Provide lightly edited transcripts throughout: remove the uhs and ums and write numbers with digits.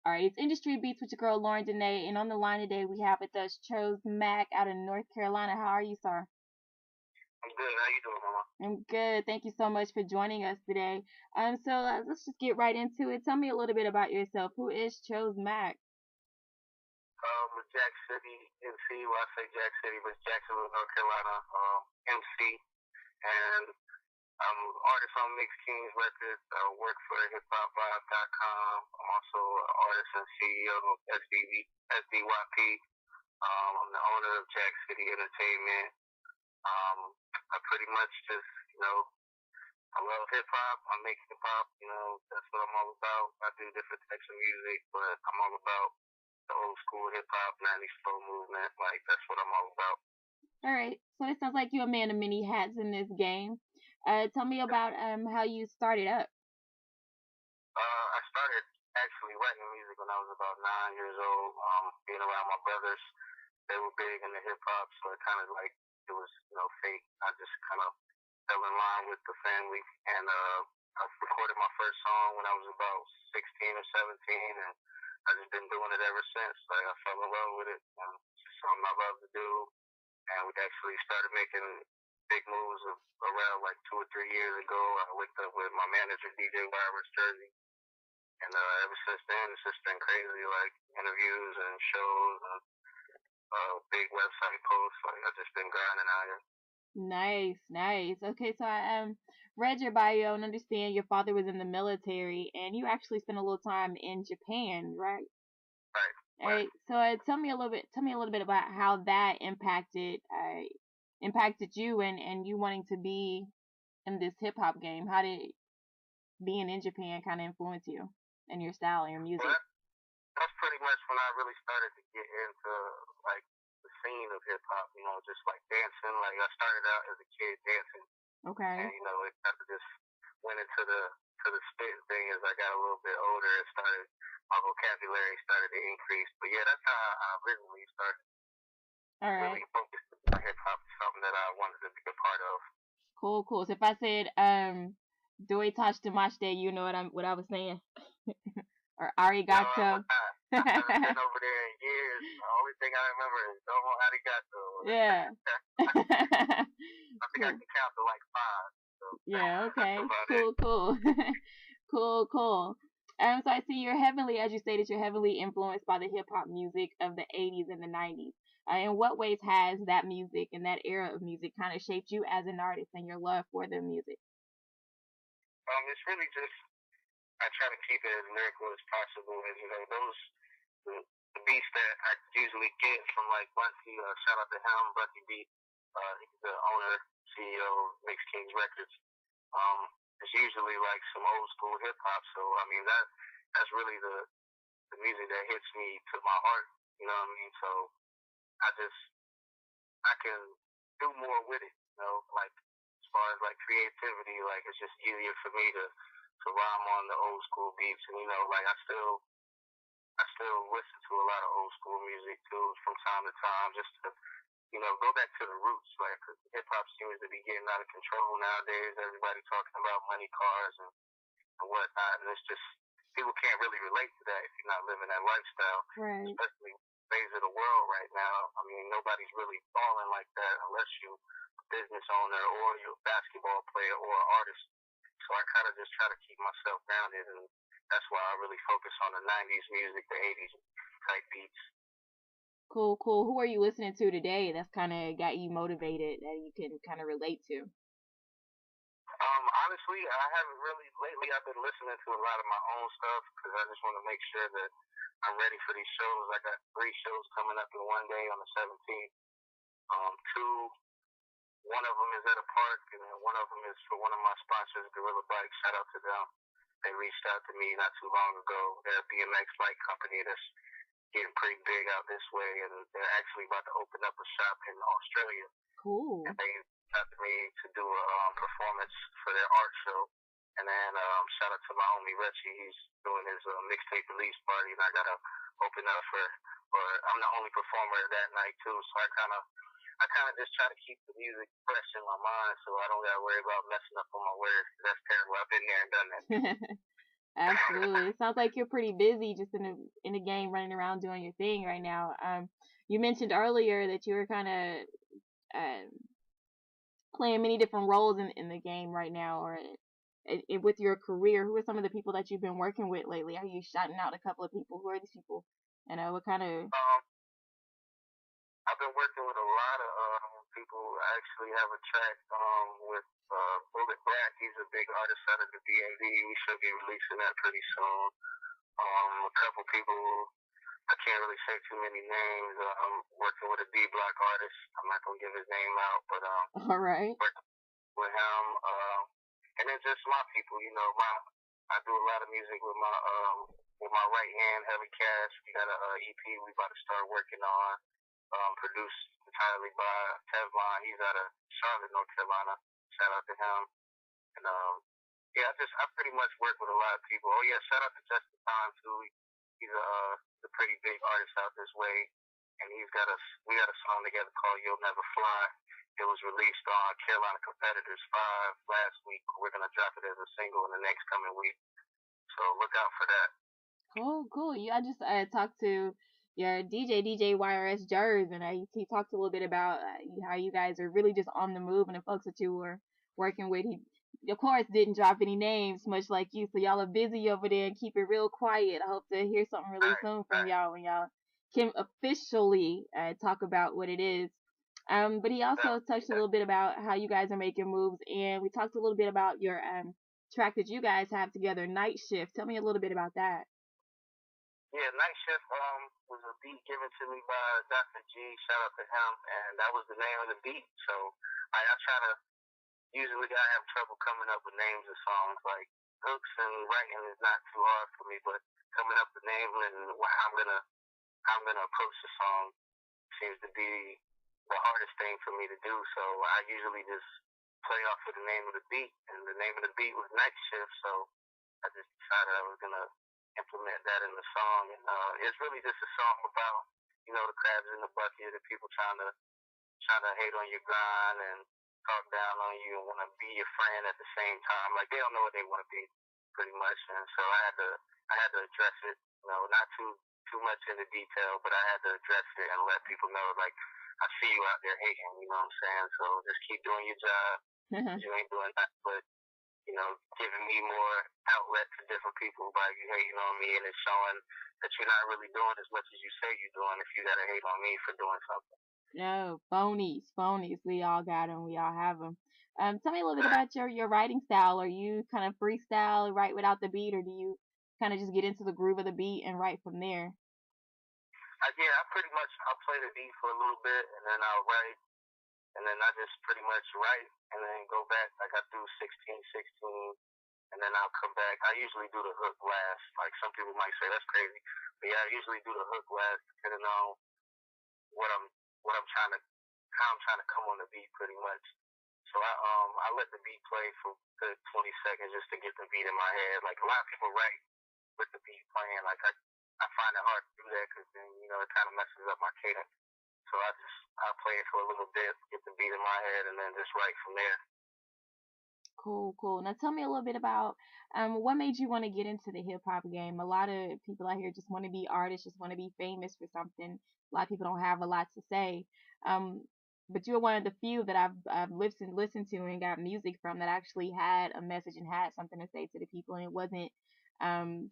All right, it's Industry Beats with your girl Lauren Danae, and on the line today we have with us Chox-Mak out of North Carolina. How are you, sir? I'm good. How you doing, Mama? I'm good. Thank you so much for joining us today. Let's just get right into it. Tell me a little bit about yourself. Who is Chox-Mak? With Jack City MC. Well, I say Jack City, but it's Jacksonville, North Carolina. MC, and I'm an artist on Mix Kings Records. I work for hiphopvibe.com. I'm also an artist and CEO of SDYP. I'm the owner of Jack City Entertainment. I pretty much just, I love hip hop. I make hip hop. That's what I'm all about. I do different types of music, but I'm all about the old school hip hop, 90s soul movement. Like, that's what I'm all about. All right. So it sounds like you're a man of many hats in this game. Tell me about how you started up. I started actually writing music when I was about 9 years old. Being around my brothers, they were big into hip hop, so it kind of like it was fate. I just kind of fell in line with the family, and I recorded my first song when I was about 16 or 17, and I've just been doing it ever since. Like, I fell in love with it, and it's just something I love to do. And we actually started making big moves around like 2 or 3 years ago. I linked up with my manager, DJ YRS Jerzy, and ever since then it's just been crazy, like interviews and shows and big website posts. Like, I've just been grinding out here. Nice. Okay, so I read your bio and understand your father was in the military, and you actually spent a little time in Japan, right? Right. All right. So tell me a little bit about how that impacted you and you wanting to be in this hip hop game. How did being in Japan kind of influence you and your style and your music? Well, that's pretty much when I really started to get into like the scene of hip hop. Just like dancing. Like, I started out as a kid dancing. Okay. And it kind of just went into the spit thing as I got a little bit older. It started, my vocabulary started to increase. But yeah, that's how I originally started. All right. Really focused on hip hop, something that I wanted to be a part of. Cool. So if I said Doi Tashtamashite, you know what I was saying? Or arigato. No, I haven't been over there in years. The only thing I remember is domo arigato. Yeah. I think I can count to like 5. So yeah, okay. Cool. So I see as you stated, you're heavily influenced by the hip hop music of the 80s and the 90s. In what ways has that music and that era of music kind of shaped you as an artist and your love for the music? It's really just, I try to keep it as lyrical as possible, and the beats that I usually get from like Bunty. Shout out to him, Bunty B. He's the owner, CEO of Mix Kings Records. It's usually like some old school hip hop. So I mean that's really the music that hits me to my heart. You know what I mean? So I can do more with it. Like as far as like creativity, like it's just easier for me to rhyme on the old school beats, and like I still listen to a lot of old school music too from time to time, just to go back to the roots. Like, hip hop seems to be getting out of control nowadays. Everybody talking about money, cars, and whatnot, and it's just people can't really relate to that if you're not living that lifestyle. Right. Especially phase of the world right now. I mean, nobody's really balling like that unless you're a business owner or you're a basketball player or an artist. So I kind of just try to keep myself grounded, and that's why I really focus on the 90s music, the 80s type beats. Cool. Who are you listening to today that's kind of got you motivated that you can kind of relate to? Honestly, I haven't really lately. I've been listening to a lot of my own stuff because I just want to make sure that I'm ready for these shows. I got 3 shows coming up in one day on the 17th. One of them is at a park, and then one of them is for one of my sponsors, Gorilla Bike. Shout out to them. They reached out to me not too long ago. They're a BMX bike company that's getting pretty big out this way, and they're actually about to open up a shop in Australia. Cool. And they reached out to me to do a performance for their art show. And then shout out to my homie Richie. He's doing his mixtape release party, and I gotta open up I'm the only performer that night too. So I kind of just try to keep the music fresh in my mind, so I don't gotta worry about messing up on my words. That's terrible. I've been there and done that. Absolutely. It sounds like you're pretty busy just in the game, running around doing your thing right now. You mentioned earlier that you were kind of uh, playing many different roles in the game right now, or with your career. Who are some of the people that you've been working with lately? Are you shouting out a couple of people? Who are these people? And what kind of? I've been working with a lot of people. I actually have a track with Bullet Black. He's a big artist out of the DMV. We should be releasing that pretty soon. A couple people, I can't really say too many names. I'm working with a D Block artist. I'm not gonna give his name out, but All right. working with him. And then just my people. You know, I do a lot of music with my right hand, Heavy Cash. We got a EP we about to start working on. Produced entirely by Tevlon. He's out of Charlotte, North Carolina. Shout out to him. And yeah, I pretty much work with a lot of people. Oh yeah, shout out to Justin Time too. He's a pretty big artist out this way, and we got a song together called "You'll Never Fly." It was released on Carolina Competitors 5 last week. We're gonna drop it as a single in the next coming week, so look out for that. Cool. I just talked to your DJ YRS Jerzy, and he talked a little bit about how you guys are really just on the move, and the folks that you were working with. He, of course, didn't drop any names, much like you. So y'all are busy over there and keep it real quiet. I hope to hear something really soon from y'all when y'all can officially talk about what it is. But he also touched a little bit about how you guys are making moves, and we talked a little bit about your track that you guys have together, Night Shift. Tell me a little bit about that. Yeah, Night Shift was a beat given to me by Dr. G. Shout out to him, and that was the name of the beat. So I try to. Usually, I have trouble coming up with names of songs. Like hooks and writing is not too hard for me, but coming up with names and how I'm gonna approach the song seems to be the hardest thing for me to do. So I usually just play off of the name of the beat, and the name of the beat was Night Shift. So I just decided I was gonna implement that in the song, and it's really just a song about the crabs in the bucket, the people trying to hate on your grind and talk down on you and want to be your friend at the same time. Like they don't know what they want to be, pretty much. And so I had to address it. Not too much into detail, but I had to address it and let people know, like, I see you out there hating. You know what I'm saying? So just keep doing your job. You ain't doing that, but giving me more outlet to different people by you hating on me, and it's showing that you're not really doing as much as you say you're doing if you gotta hate on me for doing something. No, phonies. We all got them. We all have them. Tell me a little bit about your writing style. Are you kind of freestyle, write without the beat, or do you kind of just get into the groove of the beat and write from there? Yeah, I'll play the beat for a little bit, and then I'll write, and then I just pretty much write, and then go back. Like I do 16, and then I'll come back. I usually do the hook last. Like some people might say that's crazy, but yeah, I usually do the hook last, depending on what I'm what I'm trying to how I'm trying to come on the beat, pretty much. So I let the beat play for a good 20 seconds just to get the beat in my head. Like a lot of people write with the beat playing. Like I find it hard to do that because then it kind of messes up my cadence. So I play it for a little bit, get the beat in my head, and then just write from there. Cool. Now tell me a little bit about what made you want to get into the hip hop game. A lot of people out here just want to be artists, just want to be famous for something. A lot of people don't have a lot to say. Um, but you're one of the few that I've listened to and got music from that actually had a message and had something to say to the people, and it wasn't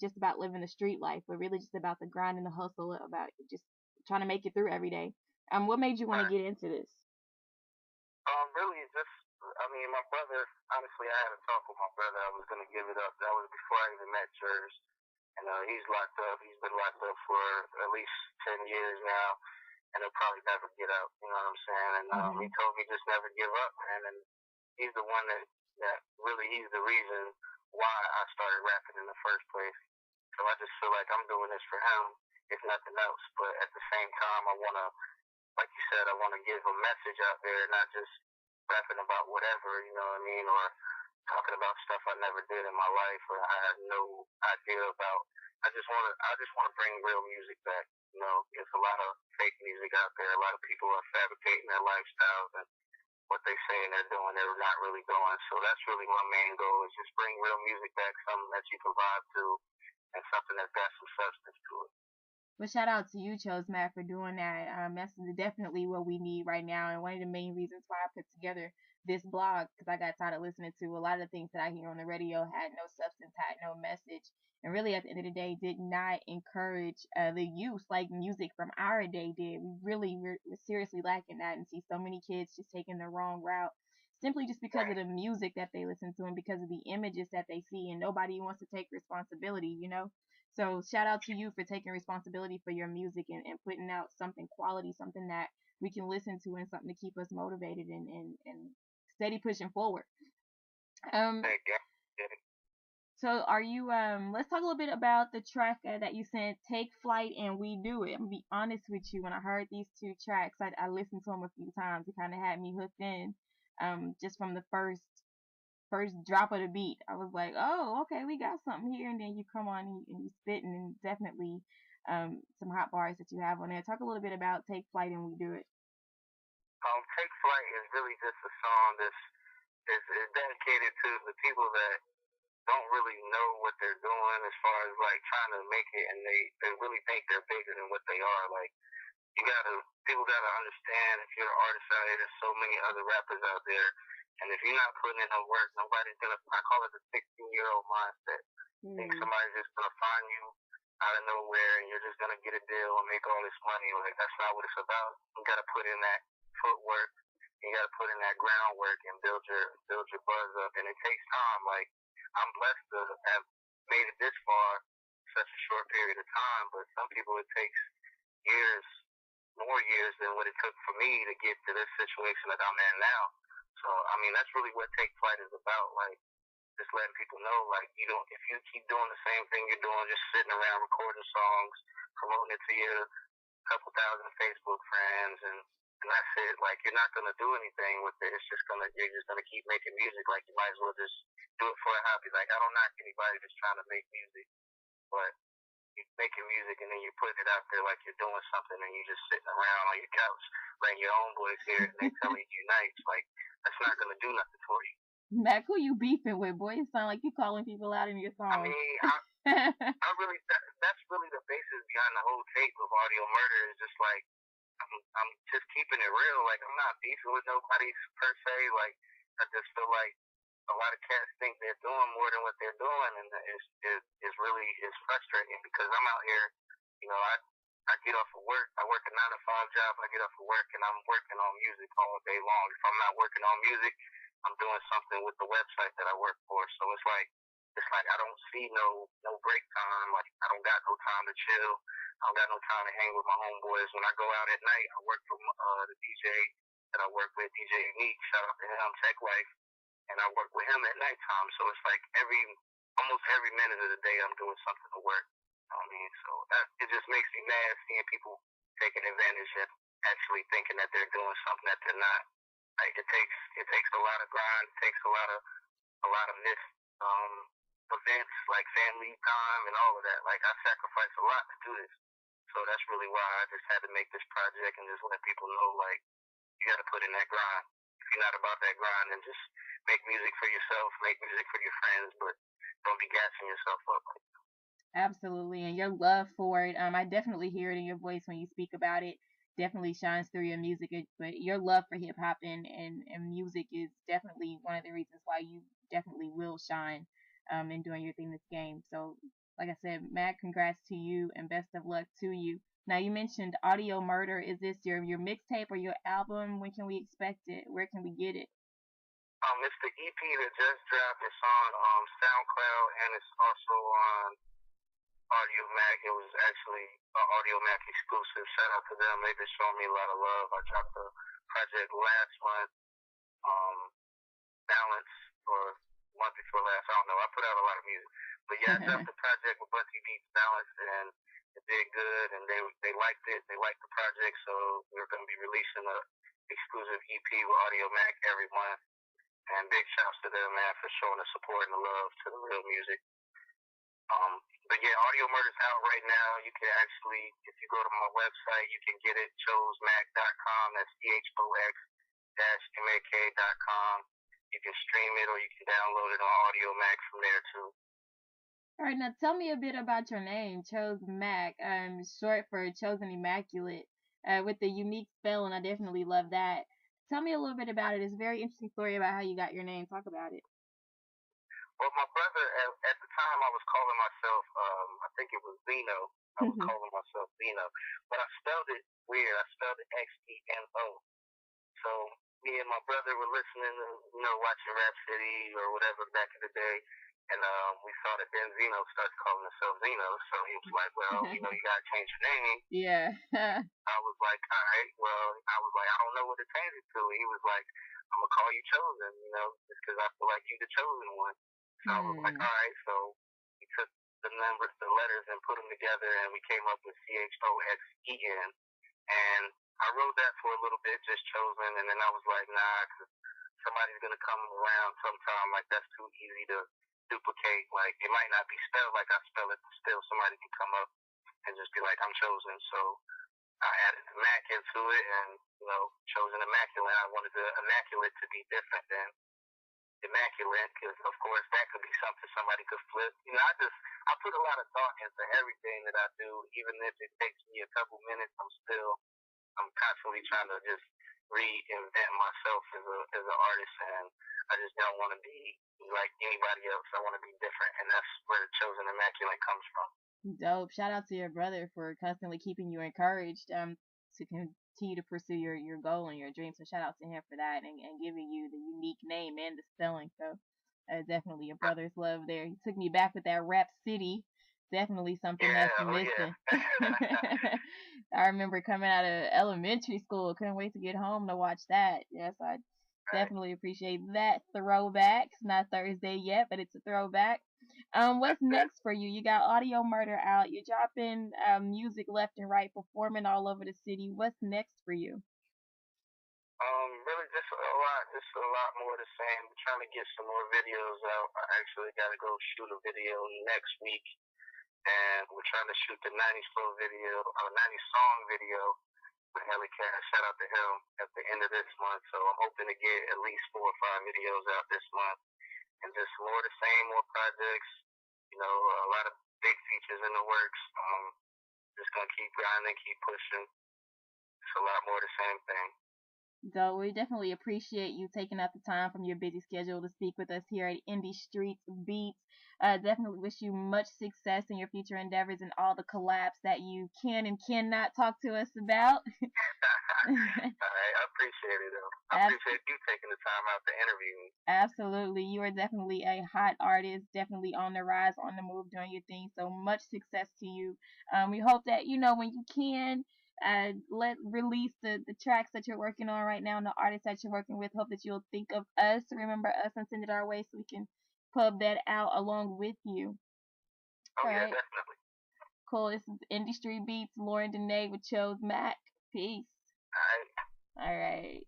just about living the street life, but really just about the grind and the hustle, about just trying to make it through every day. What made you want to get into this? Really, just my brother. Honestly, I had a talk with my brother. I was gonna give it up. That was before I even met Jerzy, and he's locked up. He's been locked up for at least 10 years now, and he'll probably never get out. You know what I'm saying? And he told me just never give up, man. And he's the one that really he's the reason why I started rapping in the first place. So I just feel like I'm doing this for him, if nothing else. But at the same time, I wanna, like you said, I wanna give a message out there, not just rapping about whatever, you know what I mean, or talking about stuff I never did in my life or I had no idea about. I just wanna bring real music back. There's a lot of fake music out there. A lot of people are fabricating their lifestyles, and what they saying they're doing, they're not really doing. So that's really my main goal, is just bring real music back, something that you can vibe to, and something that's got some substance to it. Well, shout out to you, Chox-Mak, for doing that. That's definitely what we need right now, and one of the main reasons why I put together this blog, because I got tired of listening to a lot of the things that I hear on the radio had no substance, had no message, and really at the end of the day did not encourage the use like music from our day did. We're seriously lacking that, and see so many kids just taking the wrong route simply just because of the music that they listen to and because of the images that they see, and nobody wants to take responsibility, you know. So shout out to you for taking responsibility for your music and putting out something quality, something that we can listen to and something to keep us motivated and steady pushing forward. So are you let's talk a little bit about the track that you sent, Take Flight and We Do It. I'm gonna be honest with you, when I heard these two tracks, I listened to them a few times. It kind of had me hooked in just from the first drop of the beat. I was like, oh, okay, we got something here. And then you come on and you spitting, and definitely some hot bars that you have on there. Talk a little bit about Take Flight and We Do It. Take Flight is really just a song that's is dedicated to the people that don't really know what they're doing as far as like trying to make it, and they really think they're bigger than what they are. Like, people gotta understand, if you're an artist out here, there's so many other rappers out there, and if you're not putting in no work, nobody's gonna. I call it the 16-year-old mindset. Think somebody's just gonna find you out of nowhere, and you're just gonna get a deal and make all this money. Like, that's not what it's about. You gotta put in that footwork. You gotta put in that groundwork and build your buzz up, and it takes time. Like, I'm blessed to have made it this far in such a short period of time, but some people it takes years, more years than what it took for me to get to this situation that I'm in now. So, I mean, that's really what Take Flight is about. Like, just letting people know, like, if you keep doing the same thing you're doing, just sitting around recording songs, promoting it to your couple thousand Facebook friends, and that's it. Like, you're not gonna do anything with it. You're just gonna keep making music. Like, you might as well just do it for a hobby. Like, I don't knock anybody that's trying to make music, but you're making music and then you're putting it out there like you're doing something, and you're just sitting around on your couch letting your own boys hear it and they telling you nice. Like, that's not gonna do nothing for you. Mac, who you beefing with, boy? It sound like you calling people out in your song. I mean, I really, that's really the basis behind the whole tape of Audio Murder, is just like, I'm just keeping it real. Like, I'm not beefing with nobody per se. Like, I just feel like a lot of cats think they're doing more than what they're doing, and it's frustrating, because I'm out here, you know, I get off of work. I work a 9 to 5 job. I get off of work and I'm working on music all day long. If I'm not working on music, I'm doing something with the website that I work for. So it's like I don't see no break time. Like, I don't got no time to chill. I don't got no time to hang with my homeboys. When I go out at night, I work for the DJ that I work with, DJ Unique. Shout out to him, Tech Life, and I work with him at nighttime. So it's like almost every minute of the day, I'm doing something to work. I mean, so it just makes me mad seeing people taking advantage and actually thinking that they're doing something that they're not. Like, it takes a lot of grind. It takes a lot of missed events, like family time and all of that. Like, I sacrifice a lot to do this. So that's really why I just had to make this project and just let people know, like, you got to put in that grind. If you're not about that grind, then just make music for yourself, make music for your friends, but don't be gassing yourself up. Absolutely, and your love for it, I definitely hear it in your voice when you speak about it. Definitely shines through your music, but your love for hip hop and music is definitely one of the reasons why you definitely will shine in doing your thing this game. So, like I said, Mac, congrats to you and best of luck to you. Now, you mentioned Audio Murder. Is this your mixtape or your album? When can we expect it? Where can we get it? It's the EP that just dropped. It's on SoundCloud, and it's also on Audio-Mak. It was actually an Audio-Mak exclusive. Shout out to them. They've been showing me a lot of love. I dropped the project last month, Balance, or month before last. I don't know. I put out a lot of music. But yeah, I dropped the project with Bunty Beats, Balance, and it did good, and they liked it. They liked the project, so we're going to be releasing a exclusive EP with Audio-Mak every month. And big shouts to them, man, for showing the support and the love to the real music. But yeah, Audio Murder's out right now. You can actually, if you go to my website, you can get it, choxmak.com. That's chox-mak.com. You can stream it or you can download it on Audio Mac from there too. All right, now tell me a bit about your name, Chox-Mak, short for Chosen Immaculate, with the unique spelling. I definitely love that. Tell me a little bit about it. It's a very interesting story about how you got your name. Talk about it. Well, my brother, at the time, I was calling myself, I think it was Zeno. I was calling myself Zeno. But I spelled it weird. I spelled it Xeno. So me and my brother were listening to, watching Rap City or whatever back in the day. And we saw that then Zeno started calling himself Zeno. So he was like, well, you got to change your name. Yeah. I was like, all right. Well, I was like, I don't know what to change it to. He was like, I'm going to call you Chosen, just because I feel like you the chosen one. So I was like, all right. So we took the numbers, the letters, and put them together, and we came up with Choxen. And I wrote that for a little bit, just Chosen, and then I was like, nah, because somebody's going to come around sometime. Like, that's too easy to duplicate. Like, it might not be spelled like I spell it, but still somebody can come up and just be like, I'm Chosen. So I added the Mac into it, and, Chosen Immaculate. I wanted the Immaculate to be different than Immaculate, because of course that could be something somebody could flip. I put a lot of thought into everything that I do, even if it takes me a couple minutes. I'm constantly trying to just reinvent myself as an artist, and I just don't want to be like anybody else. I want to be different, and that's where Chosen Immaculate comes from. Dope. Shout out to your brother for constantly keeping you encouraged to continue to pursue your goal and your dream. So shout out to him for that and giving you the unique name and the spelling. So definitely a brother's love there. He took me back with that Rap City. Definitely something that's missing. I remember coming out of elementary school. Couldn't wait to get home to watch that. Yes, I definitely appreciate that throwback. It's not Thursday yet, but it's a throwback. What's next for you? You got Audio Murder out. You're dropping music left and right, performing all over the city. What's next for you? Really just a lot more of the same. I'm trying to get some more videos out. I actually got to go shoot a video next week, and we're trying to shoot the 90s flow video, 90s song video with Ellie Cash. Shout out to him at the end of this month. So I'm hoping to get at least 4 or 5 videos out this month, and just more of the same, more projects. A lot of big features in the works. Just gonna keep grinding, keep pushing. It's a lot more of the same thing. So we definitely appreciate you taking out the time from your busy schedule to speak with us here at Indie Streets Beats. Definitely wish you much success in your future endeavors and all the collabs that you can and cannot talk to us about. All right, I appreciate it. I appreciate you taking the time out to interview me. Absolutely. You are definitely a hot artist, definitely on the rise, on the move, doing your thing. So much success to you. We hope that, when you can, release the tracks that you're working on right now and the artists that you're working with. Hope that you'll think of us, remember us, and send it our way so we can pub that out along with you. Oh, yeah, definitely. Cool. This is Indie Street Beats, Lauren Danae with Chox-Mak. Peace. All right. All right.